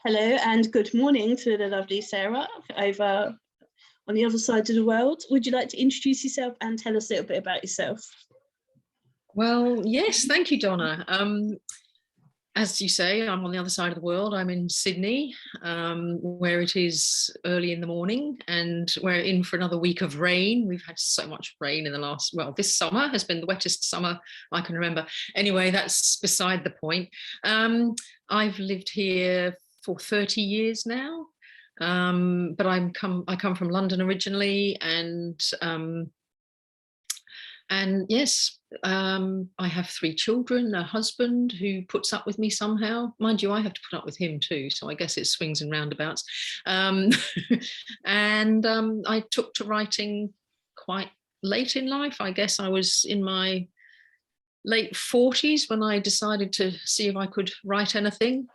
Hello and good morning to the lovely Sarah over on the other side of the world. Would you like to introduce yourself and tell us a little bit about yourself? Well, yes, thank you, Donna. As you say, I'm on the other side of the world. I'm in Sydney, where it is early in the morning, and we're in for another week of rain. We've had so much rain in the last, this summer has been the wettest summer I can remember. Anyway, that's beside the point. I've lived here for 30 years now, but I come from London originally, and yes, I have 3 children, a husband who puts up with me somehow. Mind you, I have to put up with him too, so I guess it swings and roundabouts. And I took to writing quite late in life. I guess I was in my late 40s when I decided to see if I could write anything.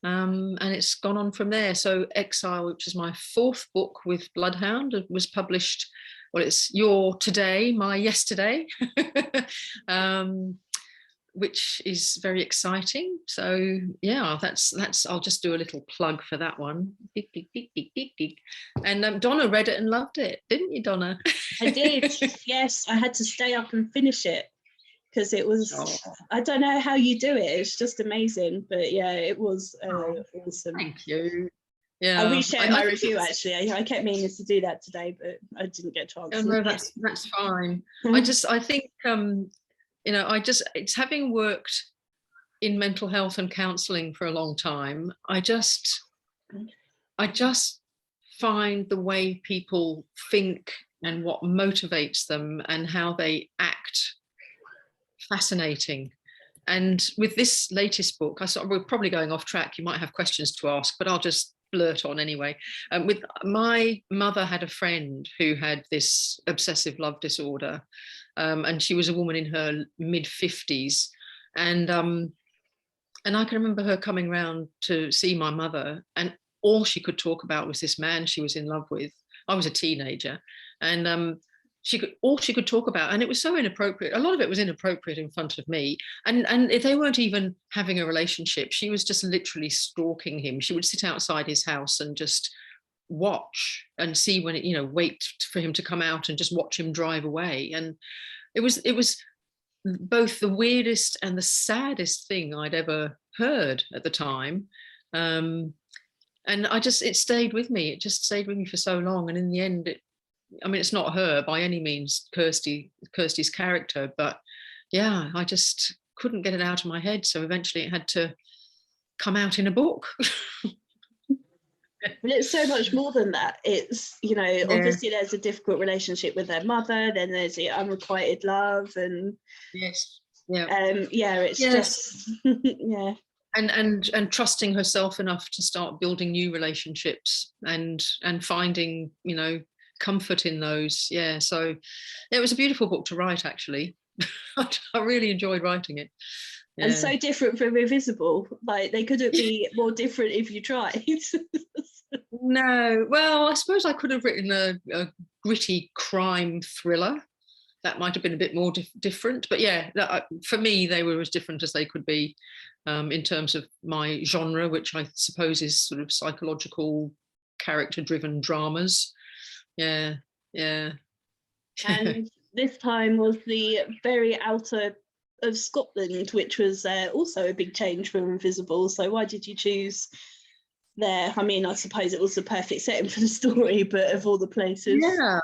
And it's gone on from there. So Exile, which is my 4th book with Bloodhound, was published. Well, it's Your Today, My Yesterday, which is very exciting. So yeah, that's. I'll just do a little plug for that one. And Donna read it and loved it, didn't you, Donna? I did. Yes, I had to stay up and finish it because it was. I don't know how you do it. It's just amazing. But yeah, it was awesome. Thank you. Yeah, I'll reshare my review actually. I kept meaning to do that today, but I didn't get a chance. Oh, no, that's fine. I think it's having worked in mental health and counselling for a long time. I just find the way people think and what motivates them and how they act fascinating. And with this latest book, we're probably going off track. You might have questions to ask, but I'll just blurt on anyway. With my mother had a friend who had this obsessive love disorder, and she was a woman in her mid-50s, and I can remember her coming round to see my mother, and all she could talk about was this man she was in love with. I was a teenager, and all she could talk about, and it was so inappropriate. A lot of it was inappropriate in front of me, and if they weren't even having a relationship, she was just literally stalking him. She would sit outside his house and just watch and see when wait for him to come out and just watch him drive away. And it was both the weirdest and the saddest thing I'd ever heard at the time. And it stayed with me. It just stayed with me for so long, and in the end, it's not her by any means, Kirsty's character, but yeah, I just couldn't get it out of my head. So eventually it had to come out in a book. But it's so much more than that. It's, obviously there's a difficult relationship with their mother, then there's the unrequited love, and yes, yeah, it's just yeah. And trusting herself enough to start building new relationships and finding, comfort in those. Yeah, so it was a beautiful book to write, actually. I really enjoyed writing it. Yeah. And so different from Invisible. Like, they couldn't be more different if you tried. No, well, I suppose I could have written a gritty crime thriller. That might have been a bit more different, but yeah, for me they were as different as they could be, in terms of my genre, which I suppose is sort of psychological, character-driven dramas. Yeah. And this time was the very outer of Scotland, which was also a big change from Invisible. So why did you choose there? I suppose it was the perfect setting for the story, but of all the places. Yeah.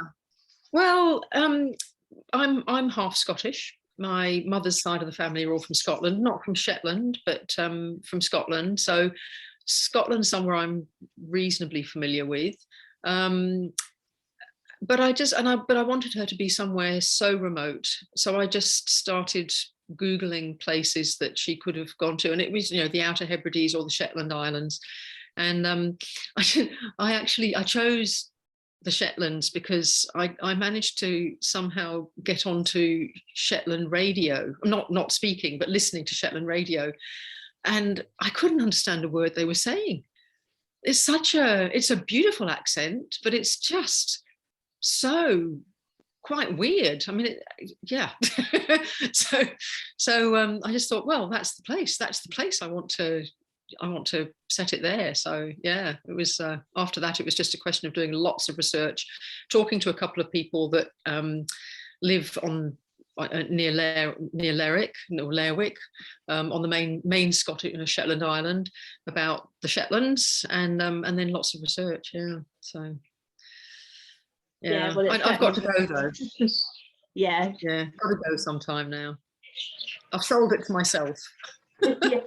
Well, I'm half Scottish. My mother's side of the family are all from Scotland, not from Shetland, but from Scotland. So Scotland's somewhere I'm reasonably familiar with. But I wanted her to be somewhere so remote. So I just started Googling places that she could have gone to. And it was, the Outer Hebrides or the Shetland Islands. And I chose the Shetlands because I managed to somehow get onto Shetland radio, not speaking, but listening to Shetland radio. And I couldn't understand a word they were saying. It's a beautiful accent, but it's just so quite weird. Yeah. so I just thought, well, that's the place I want to to set it there. So yeah, it was after that it was just a question of doing lots of research, talking to a couple of people that live on near Lerwick, on the main Scottish Shetland island, about the Shetlands, and then lots of research. Yeah, so yeah, well, I've got to go though. Yeah, got to go sometime now. I've sold it to myself. Yeah.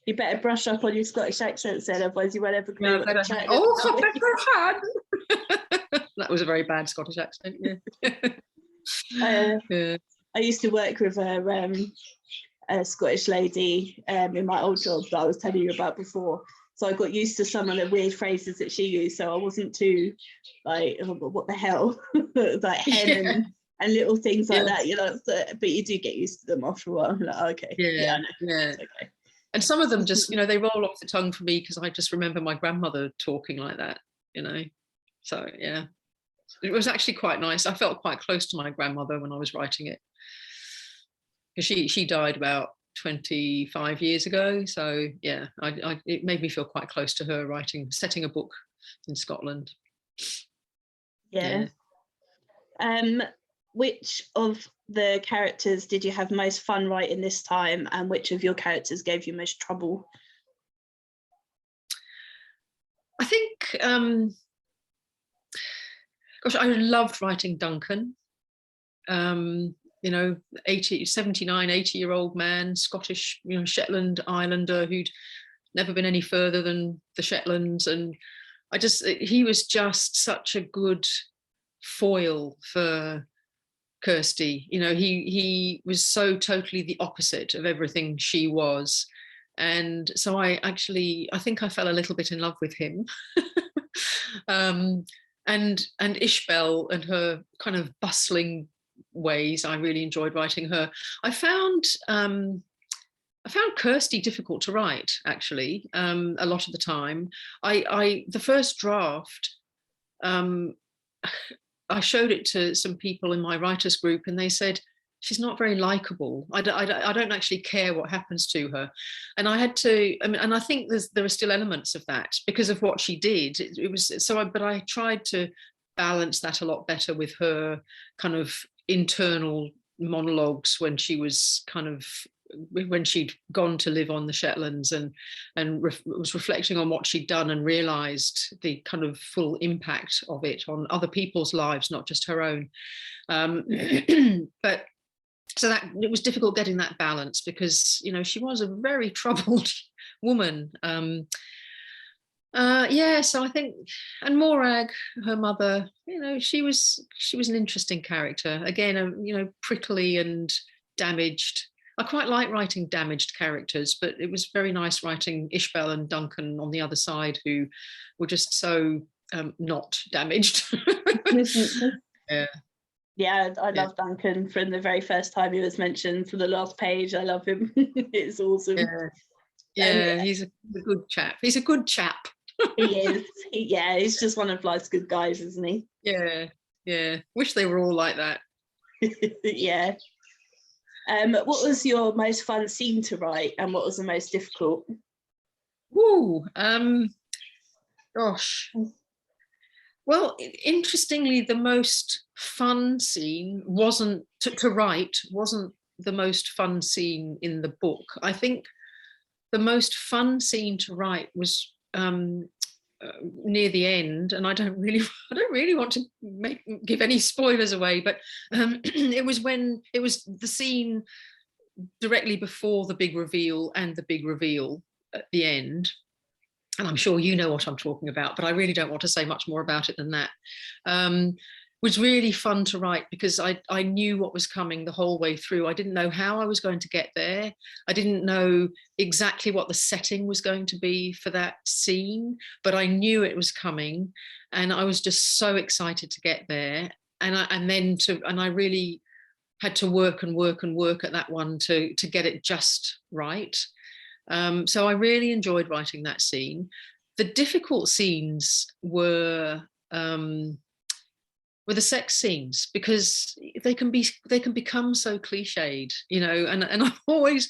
You better brush up on your Scottish accent, then, otherwise you won't ever know what you're chatting about. That was a very bad Scottish accent. Yeah. Yeah. I used to work with a Scottish lady in my old job that I was telling you about before. So I got used to some of the weird phrases that she used. So I wasn't too like, oh, what the hell, like hen and little things like that, you know. But you do get used to them after a while. Like, okay, yeah, it's okay. And some of them just, they roll off the tongue for me because I just remember my grandmother talking like that, So yeah, it was actually quite nice. I felt quite close to my grandmother when I was writing it, because she died about 25 years ago. So yeah, it made me feel quite close to her setting a book in Scotland. Yeah. Which of the characters did you have most fun writing this time, and which of your characters gave you most trouble? I think, gosh, I loved writing Duncan. 79, 80-year-old man, Scottish, Shetland Islander who'd never been any further than the Shetlands. And he was just such a good foil for Kirsty. He was so totally the opposite of everything she was. And so I think I fell a little bit in love with him. And Ishbel and her kind of bustling ways, I really enjoyed writing her. I found Kirsty difficult to write, actually, a lot of the time. The first draft, I showed it to some people in my writers group, and they said, she's not very likable. I don't actually care what happens to her. And I had to, and I think there are still elements of that because of what she did. It was so, but I tried to balance that a lot better with her kind of internal monologues when she'd gone to live on the Shetlands and was reflecting on what she'd done and realised the kind of full impact of it on other people's lives, not just her own. But so that it was difficult getting that balance because she was a very troubled woman. So I think, and Morag, her mother, she was an interesting character. Again, prickly and damaged. I quite like writing damaged characters, but it was very nice writing Ishbel and Duncan on the other side, who were just so not damaged. Yeah, I love Duncan from the very first time he was mentioned to the last page. I love him. It's awesome. Yeah, he's a good chap. He's a good chap. He is. He's just one of life's good guys, isn't he? Yeah. Wish they were all like that. Yeah. What was your most fun scene to write, and what was the most difficult? Gosh. Well, interestingly, the most fun scene wasn't the most fun scene in the book. I think the most fun scene to write was near the end, and I don't really want to give any spoilers away, but it was the scene directly before the big reveal and the big reveal at the end. And I'm sure you know what I'm talking about, but I really don't want to say much more about it than that. Was really fun to write because I knew what was coming the whole way through. I didn't know how I was going to get there. I didn't know exactly what the setting was going to be for that scene, but I knew it was coming, and I was just so excited to get there. And I really had to work at that one to get it just right. So I really enjoyed writing that scene. The difficult scenes were the sex scenes, because they can become so cliched, and I'm always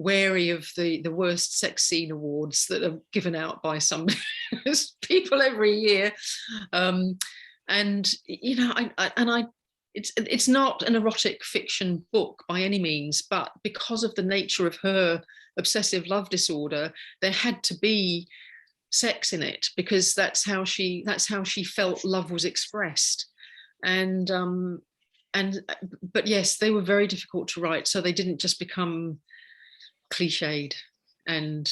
wary of the worst sex scene awards that are given out by some people every year. And you know, it's not an erotic fiction book by any means, but because of the nature of her obsessive love disorder, there had to be sex in it, because that's how she felt love was expressed. And but yes, they were very difficult to write, so they didn't just become cliched and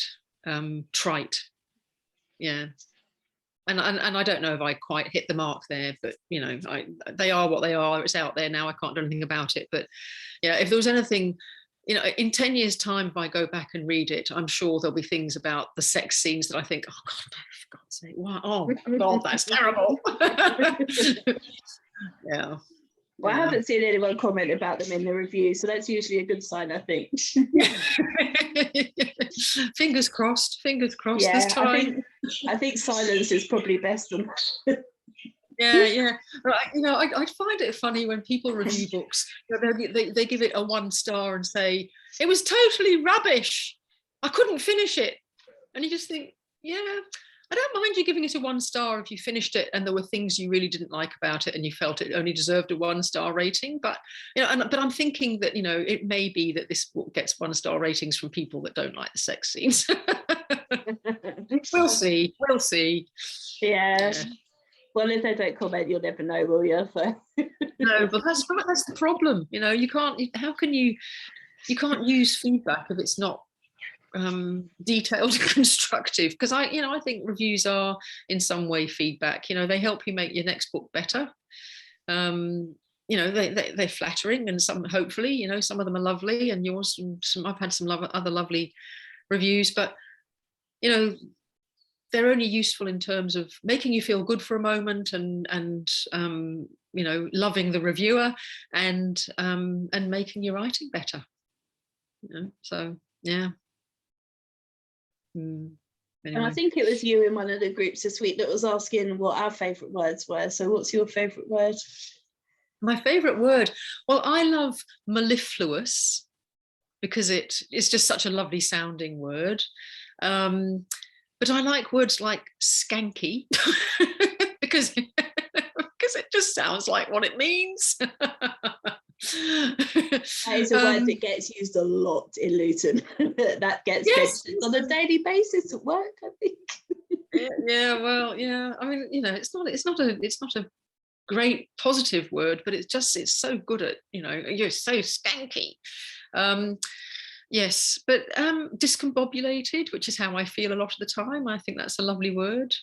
trite. Yeah. And I don't know if I quite hit the mark there, but you know, they are what they are. It's out there now. I can't do anything about it. But yeah, if there was anything, you know, in 10 years' time, if I go back and read it, I'm sure there'll be things about the sex scenes that I think, oh God, for God's sake, wow, oh God, that's terrible. Yeah. Well, I haven't seen anyone comment about them in the review, so that's usually a good sign, I think. Fingers crossed Yeah, this time. I think silence is probably best. Yeah. You know, I find it funny when people review books. You know, they give it a 1 star and say, it was totally rubbish, I couldn't finish it. And you just think, yeah, I don't mind you giving it a 1 star if you finished it and there were things you really didn't like about it and you felt it only deserved a 1 star rating. But you know, but I'm thinking that, you know, it may be that this book gets 1 star ratings from people that don't like the sex scenes. We'll see. Yeah. Well, if they don't comment, you'll never know, will you? So. No, but that's the problem. You know, you can't use feedback if it's not detailed and constructive, because I think reviews are in some way feedback. You know, they help you make your next book better. You know, they're flattering, and some, hopefully, you know, some of them are lovely, and yours, I've had some other lovely reviews, but you know, they're only useful in terms of making you feel good for a moment, and you know, loving the reviewer, and making your writing better. You know, so yeah. Anyway. And I think it was you in one of the groups this week that was asking what our favourite words were. So what's your favourite word? My favourite word? Well, I love mellifluous because it's just such a lovely sounding word. But I like words like skanky because it just sounds like what it means. That is a word that gets used a lot in Luton. That gets mentioned on a daily basis at work, I think. Yeah, well, yeah. I mean, you know, it's not a great positive word, but it's so good at, you know, you're so skanky. Yes, but discombobulated, which is how I feel a lot of the time. I think that's a lovely word.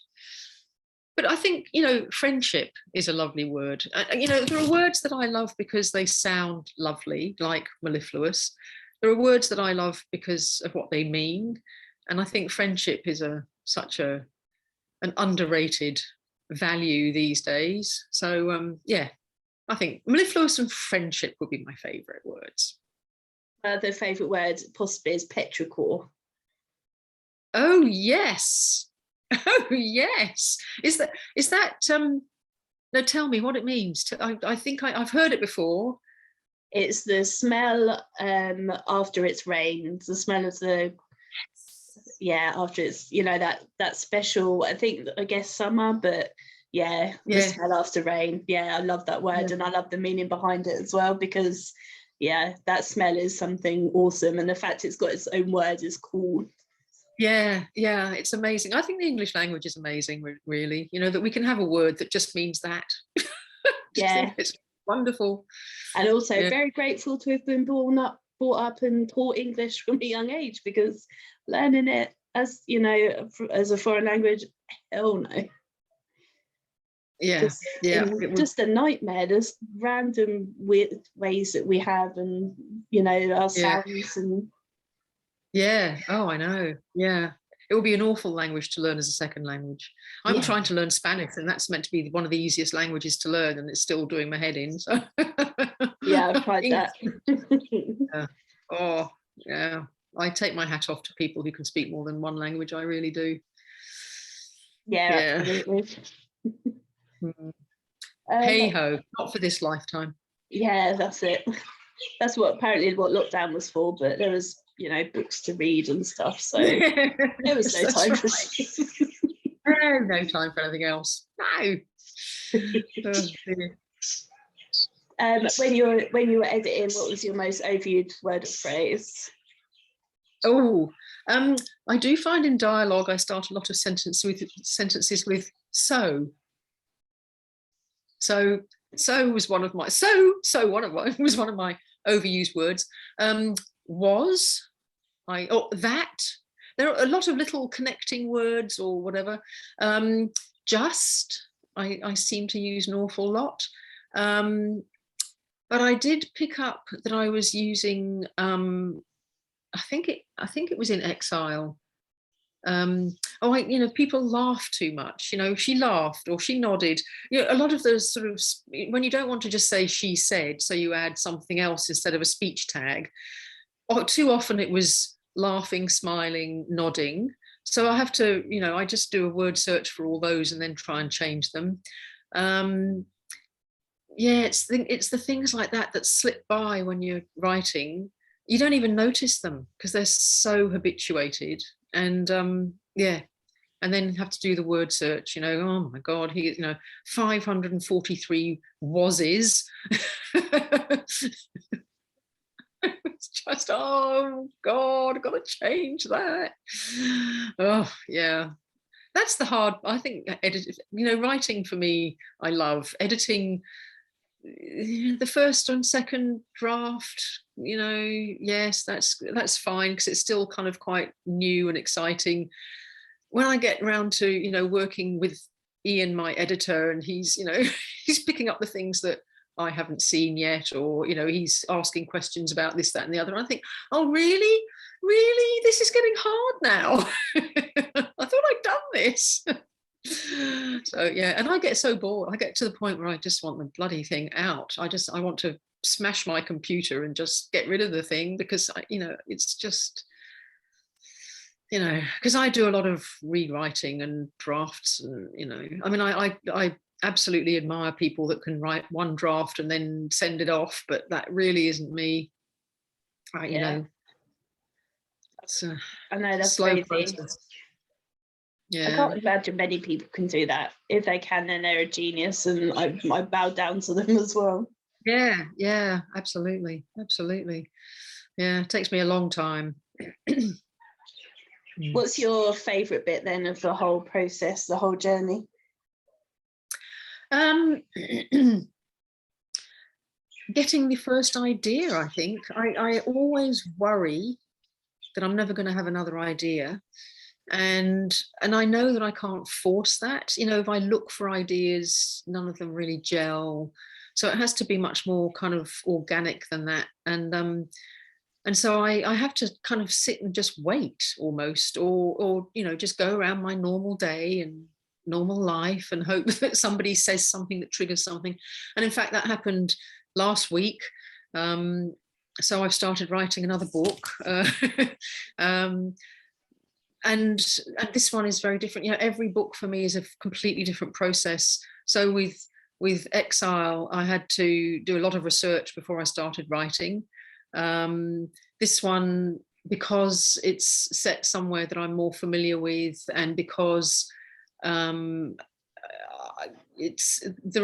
But I think, you know, friendship is a lovely word. You know, there are words that I love because they sound lovely, like mellifluous. There are words that I love because of what they mean. And I think friendship is such an underrated value these days. So, yeah, I think mellifluous and friendship would be my favourite words. The favourite word possibly is petrichor. Oh, yes. Oh yes, is that no, tell me what it means. I think I've heard it before. It's the smell after it's rained, the smell of the after it's, you know, that special, I guess summer, but the smell after rain. I love that word, and I love the meaning behind it as well, because that smell is something awesome, and the fact it's got its own word is cool. Yeah, it's amazing. I think the English language is amazing, really. You know, that we can have a word that just means that. It's wonderful. And also very grateful to have been brought up and taught English from a young age, because learning it as, you know, as a foreign language, hell no. Just a nightmare. There's random weird ways that we have, and you know, our sounds and. Yeah. Oh, I know. Yeah. It would be an awful language to learn as a second language. I'm trying to learn Spanish, and that's meant to be one of the easiest languages to learn, and it's still doing my head in. So. Yeah, I've tried that. Oh, yeah. I take my hat off to people who can speak more than one language. I really do. Yeah. Absolutely. Hey ho, not for this lifetime. Yeah, that's it. That's what lockdown was for, but there was, books to read and stuff, so there was no time for sleep. No time for anything else. No. Oh, dear. When you were editing, what was your most overused word or phrase? I do find in dialogue I start a lot of sentences with so. So was one of my was one of my overused words. That. There are a lot of little connecting words or whatever. Just I seem to use an awful lot. But I did pick up that I was using. I think it was in Exile. People laugh too much. She laughed or she nodded. A lot of those sort of, when you don't want to just say she said, so you add something else instead of a speech tag. Or too often it was laughing, smiling, nodding. So I have to, I just do a word search for all those and then try and change them. It's the things like that slip by when you're writing. You don't even notice them because they're so habituated. And and then have to do the word search. Oh my God, 543 wases. It's just, oh God, I've got to change that. Oh yeah, that's the hard. I think writing for me, I love editing. The first and second draft, yes, that's fine because it's still kind of quite new and exciting. When I get around to working with Ian, my editor, and he's he's picking up the things that I haven't seen yet, or he's asking questions about this, that, and the other. And I think, oh really, this is getting hard now. I thought I'd done this. So yeah, and I get so bored. I get to the point where I just want the bloody thing out. I want to smash my computer and just get rid of the thing because it's just because I do a lot of rewriting and drafts and I mean I absolutely admire people that can write one draft and then send it off, but that really isn't me. I know that's slow crazy. process. Yeah. I can't imagine many people can do that. If they can, then they're a genius, and I bow down to them as well. Yeah, absolutely. Yeah, it takes me a long time. What's your favourite bit then of the whole process, the whole journey? Getting the first idea, I think. I always worry that I'm never going to have another idea. And I know that I can't force that. If I look for ideas, none of them really gel. So it has to be much more kind of organic than that. And so I have to kind of sit and just wait almost, or just go around my normal day and normal life and hope that somebody says something that triggers something. And in fact, that happened last week. So I've started writing another book. And this one is very different. Every book for me is a completely different process. So with Exile, I had to do a lot of research before I started writing. This one, because it's set somewhere that I'm more familiar with, and because there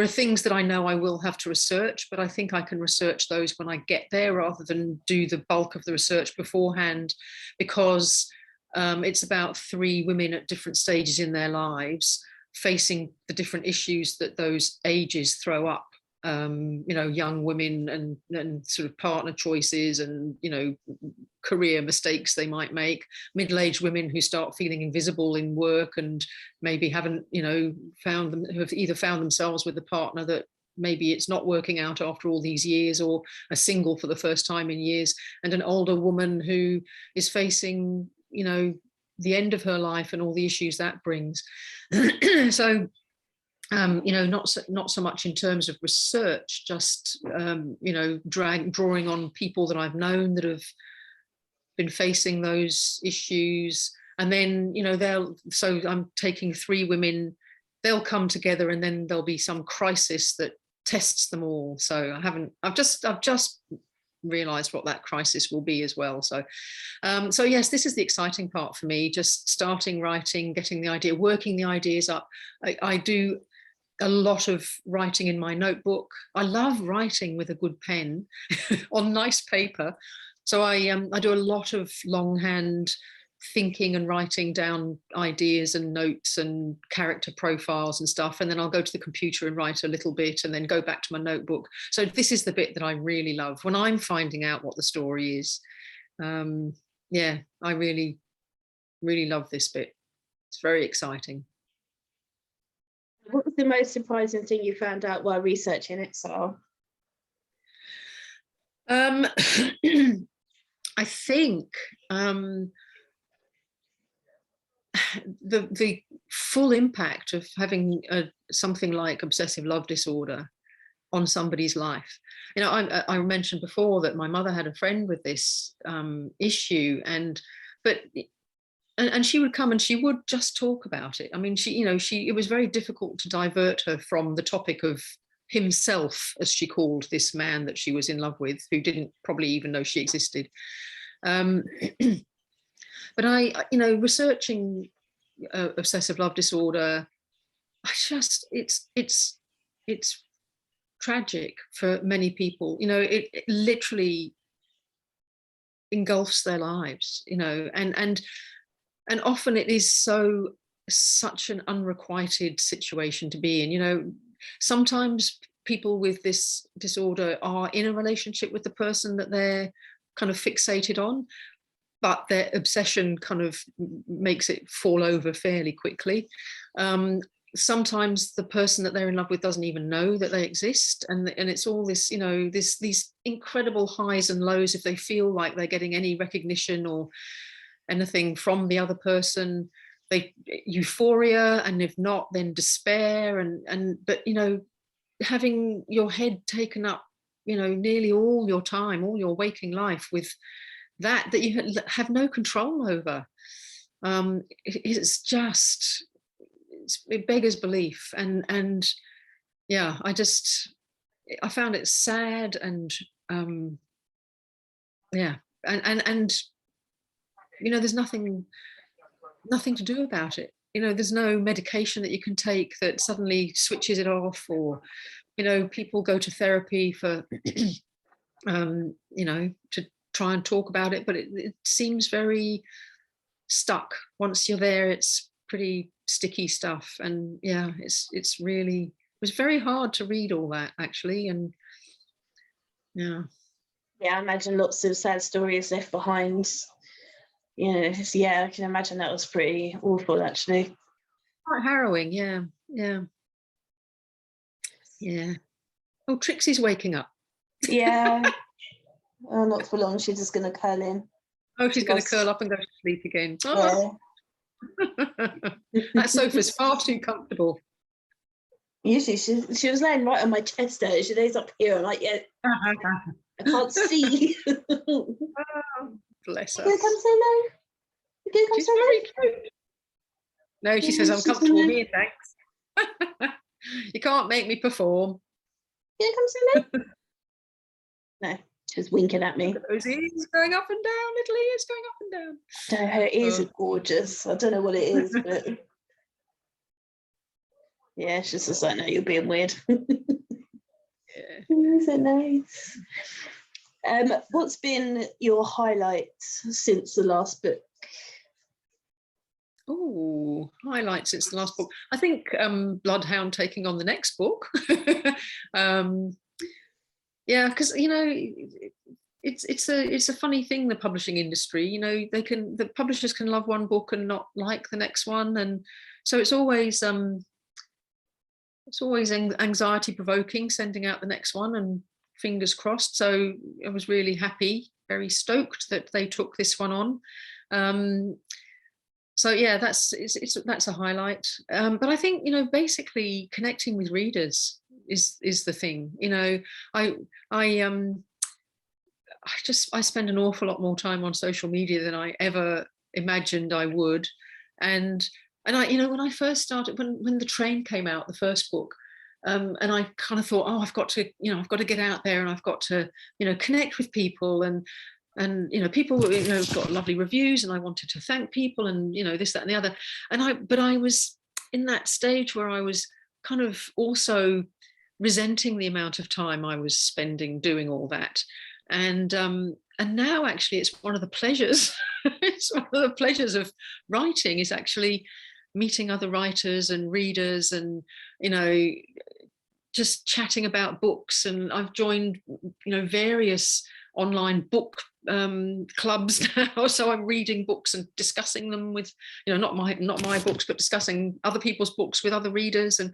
are things that I know I will have to research, but I think I can research those when I get there rather than do the bulk of the research beforehand, because it's about 3 women at different stages in their lives facing the different issues that those ages throw up. Young women and sort of partner choices and career mistakes they might make, middle-aged women who start feeling invisible in work and maybe haven't who have either found themselves with a partner that maybe it's not working out after all these years, or are single for the first time in years, and an older woman who is facing the end of her life and all the issues that brings. So not so much in terms of research, just drawing on people that I've known that have been facing those issues, and then so I'm taking 3 women, they'll come together, and then there'll be some crisis that tests them all. So I've just realized what that crisis will be as well. So so yes, this is the exciting part for me, just starting writing, getting the idea, working the ideas up. I do a lot of writing in my notebook. I love writing with a good pen on nice paper. So I do a lot of longhand thinking and writing down ideas and notes and character profiles and stuff. And then I'll go to the computer and write a little bit and then go back to my notebook. So this is the bit that I really love, when I'm finding out what the story is. Yeah, I really, really love this bit. It's very exciting. What was the most surprising thing you found out while researching Exile? I think the full impact of having something like obsessive love disorder on somebody's life. You know, I mentioned before that my mother had a friend with this issue, and she would come and she would just talk about it. I mean, it was very difficult to divert her from the topic of himself, as she called this man that she was in love with, who didn't probably even know she existed. But researching obsessive love disorder, it's tragic for many people. You know, it literally engulfs their lives. You know, and often it is such an unrequited situation to be in. You know, sometimes people with this disorder are in a relationship with the person that they're kind of fixated on, but their obsession kind of makes it fall over fairly quickly. Sometimes the person that they're in love with doesn't even know that they exist, and it's all this, you know, these incredible highs and lows if they feel like they're getting any recognition or anything from the other person. Euphoria, and if not, then despair, but you know, having your head taken up, you know, nearly all your time, all your waking life with that you have no control over. It beggars belief, and yeah, I found it sad, and yeah, and you know, there's nothing to do about it. You know, there's no medication that you can take that suddenly switches it off, or you know, people go to therapy for you know, to try and talk about it, but it seems very stuck. Once you're there, it's pretty sticky stuff, and yeah, it was very hard to read all that, actually. And yeah, I imagine lots of sad stories left behind. You know, yeah, I can imagine that was pretty awful, actually. Quite harrowing. Yeah. Oh, Trixie's waking up. Yeah. Oh, not for long. She's just going to curl in. Oh, she's going to curl up and go to sleep again. Oh. Yeah. That sofa's far too comfortable. Usually she was laying right on my chest there. She lays up here. I'm like, yeah, I can't see. Oh, bless her. You gonna come say no? You gonna come She's say very no? cute. No, she says, I'm comfortable here, thanks. You can't make me perform. You gonna come say no? No, she's winking at me. Look at those ears going up and down, little ears going up and down. No, her ears are gorgeous. I don't know what it is, but yeah, she's just like, no, you're being weird. Yeah. Isn't nice? What's been your highlight since the last book? Oh, highlights since the last book. I think Bloodhound taking on the next book. Yeah, because you know, it's a funny thing, the publishing industry. You know, the publishers can love one book and not like the next one, and so it's always anxiety provoking sending out the next one, and fingers crossed. So I was really happy, very stoked that they took this one on. So yeah, that's a highlight. But I think, you know, basically connecting with readers is the thing. You know, I spend an awful lot more time on social media than I ever imagined I would, and I, you know, when I first started, when the train came out, the first book, And I kind of thought, oh, I've got to get out there, and I've got to, connect with people, and people, got lovely reviews, and I wanted to thank people, and this, that, and the other. But I was in that stage where I was kind of also resenting the amount of time I was spending doing all that. And now actually it's one of the pleasures. It's one of the pleasures of writing, is actually meeting other writers and readers, and just chatting about books. And I've joined various online book clubs now, so I'm reading books and discussing them with not my books, but discussing other people's books with other readers. And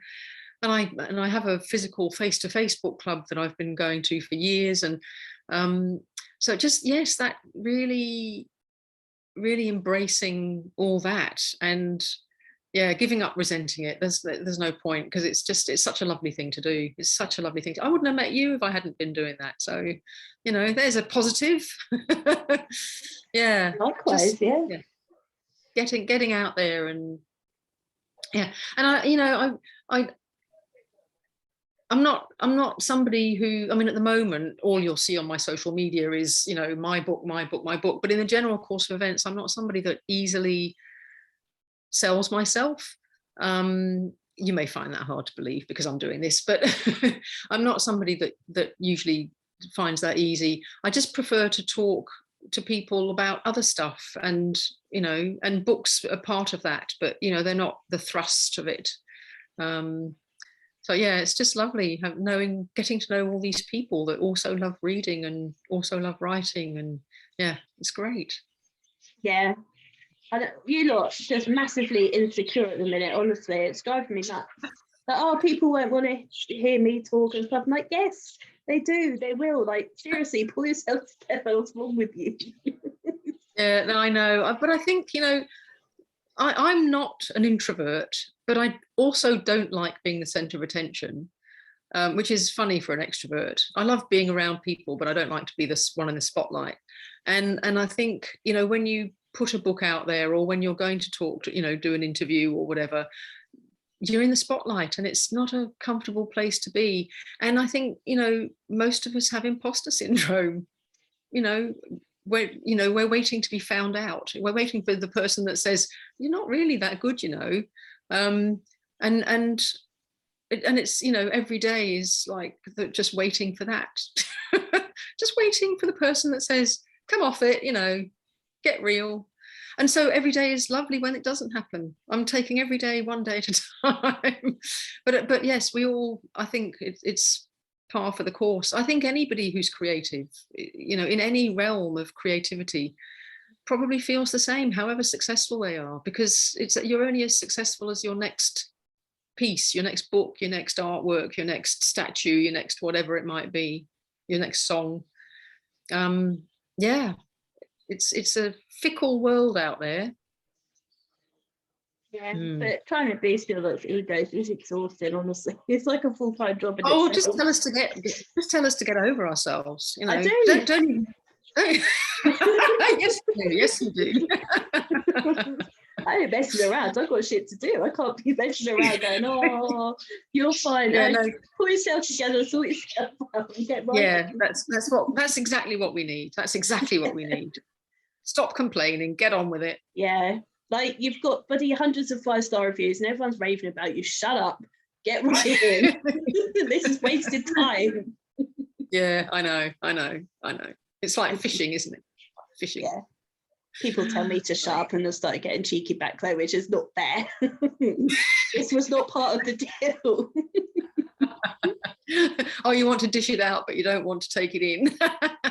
I have a physical face-to-face book club that I've been going to for years. And so just, yes, that really embracing all that, and giving up resenting it. There's no point, because it's such a lovely thing to do. It's such a lovely thing. I wouldn't have met you if I hadn't been doing that. So, there's a positive. Yeah. Likewise, yeah. Getting out there, and and I'm not somebody who, at the moment, all you'll see on my social media is, my book. But in the general course of events, I'm not somebody that easily sells myself. You may find that hard to believe because I'm doing this, but I'm not somebody that usually finds that easy. I just prefer to talk to people about other stuff, and and books are part of that, but they're not the thrust of it. So it's just lovely getting to know all these people that also love reading and also love writing, and it's great. Yeah. You lot just massively insecure at the minute, honestly. It's driving me nuts. Like, people won't want to hear me talk and stuff. I'm like, yes, they do. They will. Like, seriously, pull yourself together. What's wrong with you? Yeah, no, I know. But I think, I'm not an introvert, but I also don't like being the centre of attention, which is funny for an extrovert. I love being around people, but I don't like to be this one in the spotlight. And I think, when you put a book out there, or when you're going to talk to, do an interview or whatever, you're in the spotlight, and it's not a comfortable place to be. And I think, most of us have imposter syndrome. We're waiting to be found out. We're waiting for the person that says, you're not really that good, and it's, every day is like just waiting for that. Just waiting for the person that says, come off it, get real. And so every day is lovely when it doesn't happen. I'm taking every day one day at a time. But yes, I think it's par for the course. I think anybody who's creative, in any realm of creativity, probably feels the same, however successful they are, because you're only as successful as your next piece, your next book, your next artwork, your next statue, your next whatever it might be, your next song. It's a fickle world out there. Yeah, but trying to boost your egos is exhausting, honestly. It's like a full-time job. Just tell us to get over ourselves. I do. Don't even. Yes, you do. I ain't messing around. I've got shit to do. I can't be messing around going, oh, you're fine. Pull yourself together, sort yourself out, and get right. Yeah, that's exactly what we need. That's exactly what we need. Stop complaining, get on with it. Yeah. Like, you've got hundreds of 5-star reviews and everyone's raving about you. Shut up. Get right in. This is wasted time. Yeah, I know. It's like fishing, isn't it? Fishing. Yeah. People tell me to shut up and they started getting cheeky back though, which is not fair. This was not part of the deal. Oh, you want to dish it out, but you don't want to take it in.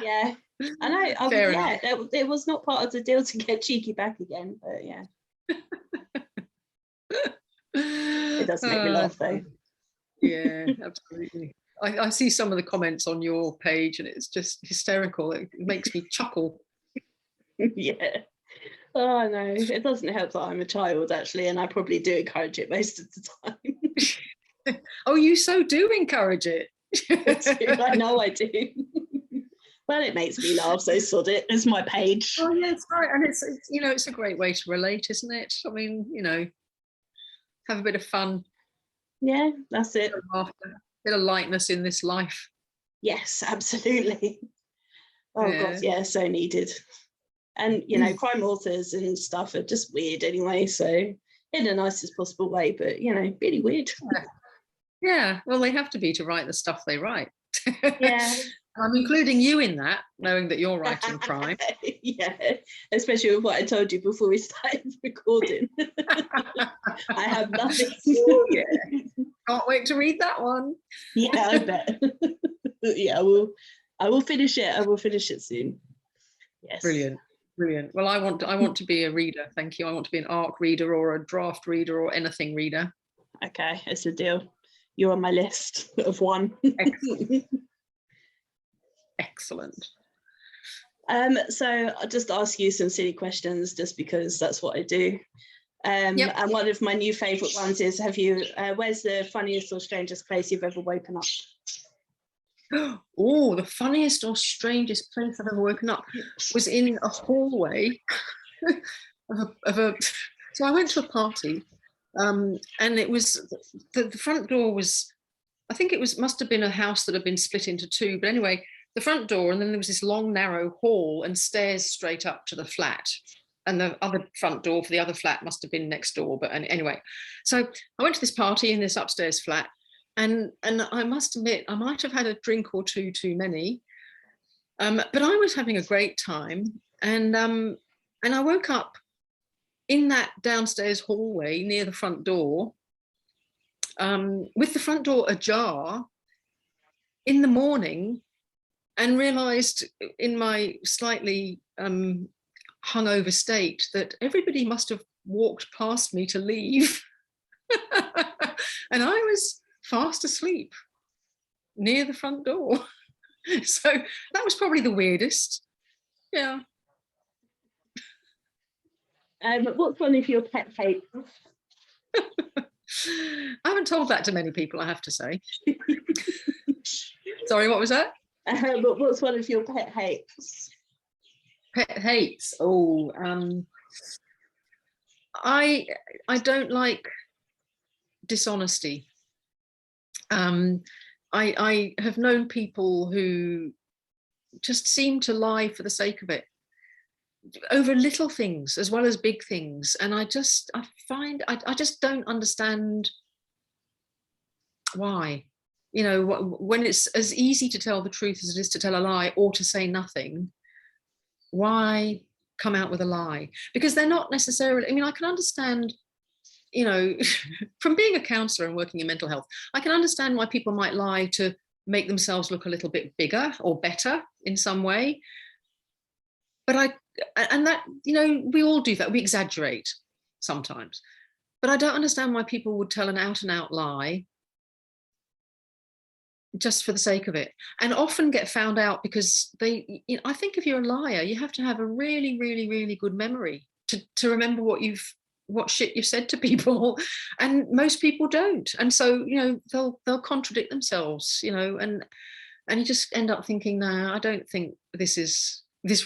Yeah. I know. Fair enough. It was not part of the deal to get cheeky back again, but yeah. It does make me laugh though. Yeah, absolutely. I see some of the comments on your page and it's just hysterical. It makes me chuckle. Yeah. Oh no, it doesn't help that I'm a child actually, and I probably do encourage it most of the time. Oh, you so do encourage it. I know I do. Well, it makes me laugh, so sod it. It's my page. Oh yeah, it's right, and it's a great way to relate, isn't it? I mean, have a bit of fun. Yeah, that's it. Laughter, bit of lightness in this life. Yes, absolutely. Oh God, Yeah. yeah, so needed. And you know, crime authors and stuff are just weird anyway, so in the nicest possible way, but you know, really weird. Yeah, well, they have to be to write the stuff they write. Yeah. I'm including you in that, knowing that you're writing crime. Yeah, especially with what I told you before we started recording. I have nothing. Oh, yeah. Can't wait to read that one. Yeah, I bet. Yeah, I will finish it. I will finish it soon. Yes. Brilliant. Brilliant. Well, I want to be a reader. Thank you. I want to be an ARC reader or a draft reader or anything reader. Okay, it's a deal. You're on my list of one. Excellent. Excellent. So I'll just ask you some silly questions just because that's what I do. Yep. And one of my new favourite ones is, where's the funniest or strangest place you've ever woken up? Oh, the funniest or strangest place I've ever woken up was in a hallway so I went to a party, and it was the front door was, I think must have been a house that had been split into two, but anyway, the front door, and then there was this long narrow hall and stairs straight up to the flat, and the other front door for the other flat must have been next door, but anyway, so I went to this party in this upstairs flat, and I must admit I might have had a drink or two too many, but I was having a great time, and I woke up in that downstairs hallway near the front door, with the front door ajar in the morning, and realized in my slightly hungover state that everybody must have walked past me to leave. And I was fast asleep near the front door. So that was probably the weirdest. Yeah. What's one of your pet hates? I haven't told that to many people, I have to say. Sorry, what was that? But what's one of your pet hates? Pet hates. Oh, I don't like dishonesty. I have known people who just seem to lie for the sake of it, over little things as well as big things, and I just don't understand why. You know, when it's as easy to tell the truth as it is to tell a lie or to say nothing, why come out with a lie? Because they're not necessarily, I mean, I can understand, you know, from being a counsellor and working in mental health, I can understand why people might lie to make themselves look a little bit bigger or better in some way. But and that, you know, we all do that, we exaggerate sometimes. But I don't understand why people would tell an out and out lie just for the sake of it, and often get found out because they, you know, I think if you're a liar, you have to have a really, really, really good memory to remember what shit you've said to people, and most people don't, and so, you know, they'll contradict themselves, you know, and you just end up thinking, no, I don't think this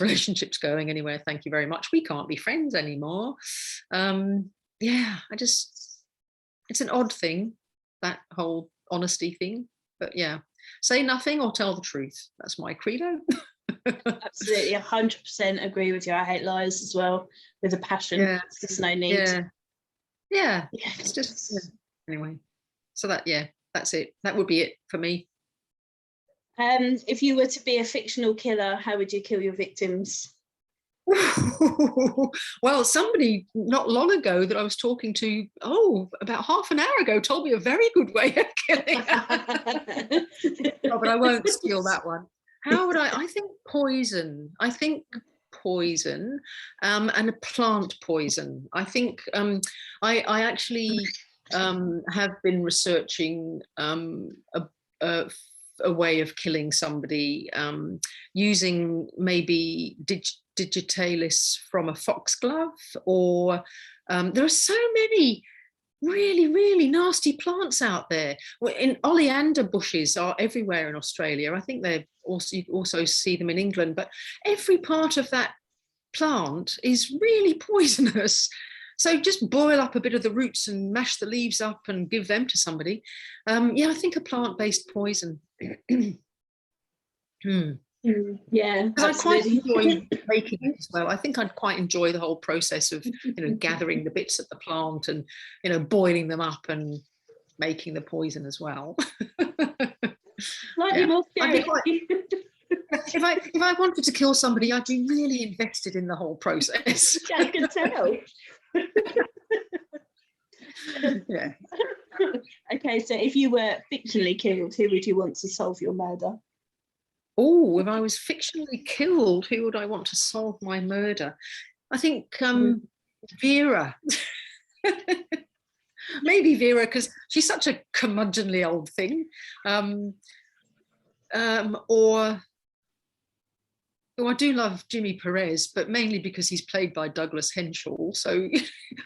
relationship's going anywhere, thank you very much, we can't be friends anymore. Yeah, it's an odd thing, that whole honesty thing. But yeah, say nothing or tell the truth. That's my credo. Absolutely, 100% agree with you. I hate lies as well, with a passion. Yeah. There's no need. Yeah. It's just, yeah. Anyway. So that's it. That would be it for me. If you were to be a fictional killer, how would you kill your victims? Well, somebody not long ago that I was talking to, about half an hour ago, told me a very good way of killing. But I won't steal that one. How would I think poison. And a plant poison. I think I actually have been researching a way of killing somebody using maybe digitalis from a foxglove, or there are so many really, really nasty plants out there. In oleander bushes are everywhere in Australia. I think you also see them in England, but every part of that plant is really poisonous. So just boil up a bit of the roots and mash the leaves up and give them to somebody. Yeah, I think a plant-based poison. Yeah, Because I quite absolutely. enjoy making it as well. I think I'd quite enjoy the whole process of, gathering the bits of the plant and, boiling them up and making the poison as well. Slightly more I'd be scary. quite, if I wanted to kill somebody, I'd be really invested in the whole process. I can tell. Yeah. Okay, so if you were fictionally killed, who would you want to solve your murder? Oh, if I was fictionally killed, who would I want to solve my murder? I think Vera. Maybe Vera, because she's such a curmudgeonly old thing. Or I do love Jimmy Perez, but mainly because he's played by Douglas Henshall. So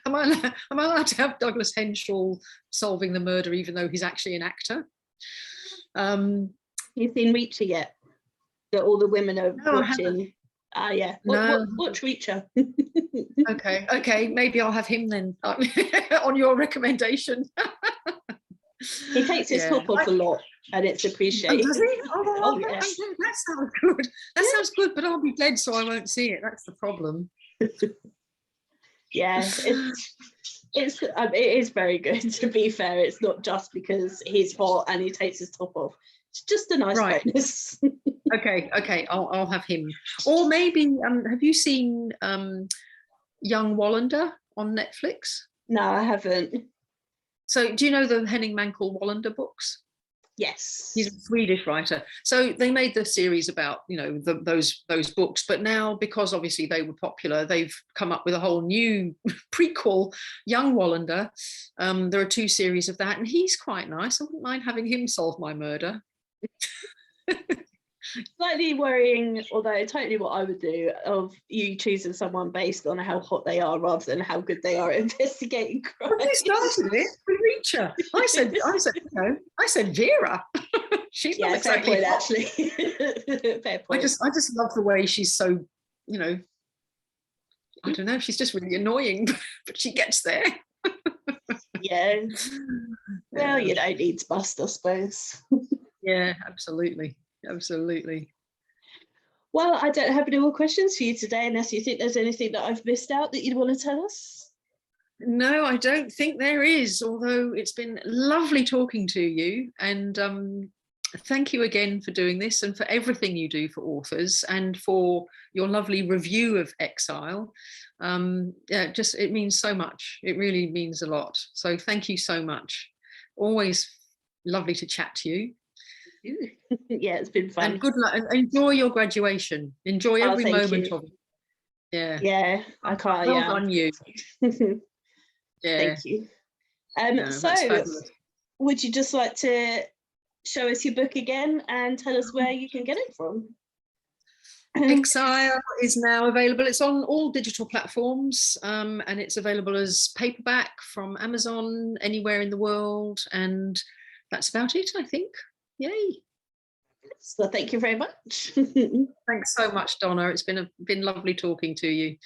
am I allowed to have Douglas Henshall solving the murder, even though he's actually an actor? You've seen Reacher yet? That all the women are watching. Yeah. No. Watch Reacher. Okay. Maybe I'll have him then on your recommendation. He takes his top off a lot, and it's appreciated. Oh, does he? Oh, yeah. That sounds good. That sounds good, but I'll be dead, so I won't see it. That's the problem. Yeah, it is very good. To be fair, it's not just because he's hot and he takes his top off. It's just a nice bonus. Okay. I'll have him. Or maybe have you seen Young Wallander on Netflix? No, I haven't. So do you know the Henning Mankell Wallander books? Yes. He's a Swedish writer. So they made the series about, those books, but now, because obviously they were popular, they've come up with a whole new prequel, Young Wallander. There are 2 series of that, and he's quite nice. I wouldn't mind having him solve my murder. Slightly worrying, although totally what I would do, of you choosing someone based on how hot they are rather than how good they are at investigating crime. Well, you started it with Reacher. I said Vera. She's not exactly fair point, actually. Fair point. I just love the way she's so, I don't know, she's just really annoying, but she gets there. Yeah. Well, needs must, I suppose. Yeah, absolutely. Well, I don't have any more questions for you today, unless you think there's anything that I've missed out that you'd want to tell us. No, I don't think there is, although it's been lovely talking to you. And thank you again for doing this and for everything you do for authors and for your lovely review of Exile. It means so much. It really means a lot. So thank you so much. Always lovely to chat to you. Yeah, it's been fun. And good luck, and enjoy your graduation. Enjoy every moment of it. Yeah, I can't. Well done, you. Thank you. So would you just like to show us your book again and tell us where you can get it from? Exile is now available. It's on all digital platforms, and it's available as paperback from Amazon anywhere in the world, and that's about it, I think. Yay. So thank you very much. Thanks so much, Donna. It's been lovely talking to you.